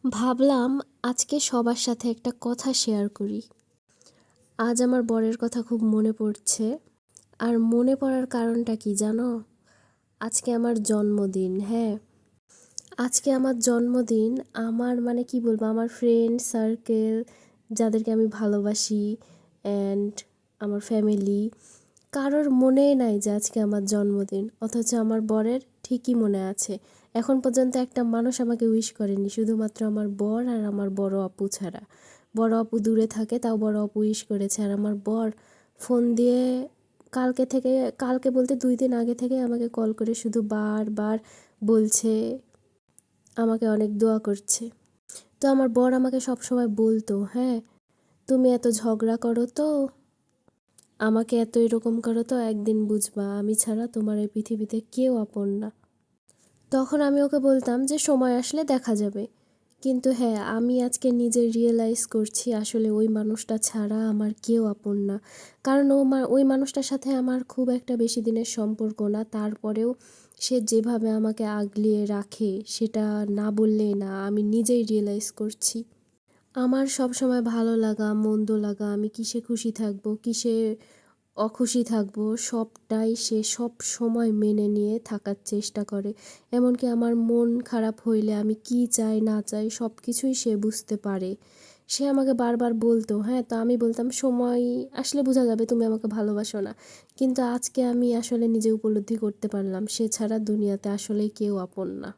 ভাবলাম আজকে সবার সাথে একটা কথা শেয়ার করি। আজ আমার বরের কথা খুব মনে পড়ছে। আর মনে পড়ার কারণটা কি জানো? আজকে আমার জন্মদিন, হ্যাঁ। আজকে আমার জন্মদিন। আমার মানে কি বলবো, আমার ফ্রেন্ড সার্কেল, যাদেরকে আমি ভালোবাসি, অ্যান্ড আমার ফ্যামিলি, কারোর মনেই নাই যে আজকে আমার জন্মদিন। অথচ আমার বরের ঠিকই মনে আছে। এখন পর্যন্ত একটা মানুষ আমাকে উইশ করেনি, শুধুমাত্র আমার বর আর আমার বড় আপু ছাড়া। বড় আপু দূরে থাকে, তাও বড় আপু উইশ করেছে। আর আমার বর ফোন দিয়ে কালকে বলতে 2 দিন আগে থেকে আমাকে কল করে শুধু বারবার বলছে, আমাকে অনেক দোয়া করছে। তো আমার বর আমাকে সবসময় বলতো, হ্যাঁ, তুমি এত ঝগড়া করো তো, আমাকে এত এরকম করো তো, একদিন বুঝবা আমি ছাড়া তোমার এই পৃথিবীতে কেউ আপন না। তখন আমি ওকে বলতাম যে সময় আসলে দেখা যাবে। কিন্তু হ্যাঁ, আমি আজকে নিজে রিয়েলাইজ করছি আসলে ওই মানুষটা ছাড়া আমার কেউ আপন না। কারণ ওই মানুষটার সাথে আমার খুব একটা বেশি দিনের সম্পর্ক না, তারপরেও সে যেভাবে আমাকে আগলিয়ে রাখে সেটা না বললেই না, আমি নিজেই রিয়েলাইজ করছি। আমার সবসময় ভালো লাগা, মন্দ লাগা, আমি কিসে খুশি থাকবো, কিসে অখুশি থাকবো, সবটাই সে সব সময় মেনে নিয়ে থাকার চেষ্টা করে। এমনকি আমার মন খারাপ হইলে আমি কি চাই না চাই সব কিছুই সে বুঝতে পারে। সে আমাকে বারবার বলতো, হ্যাঁ, তো আমি বলতাম সময় আসলে বোঝা যাবে তুমি আমাকে ভালোবাসো না। কিন্তু আজকে আমি আসলে নিজে উপলব্ধি করতে পারলাম সে ছাড়া দুনিয়াতে আসলেই কেউ আপন না।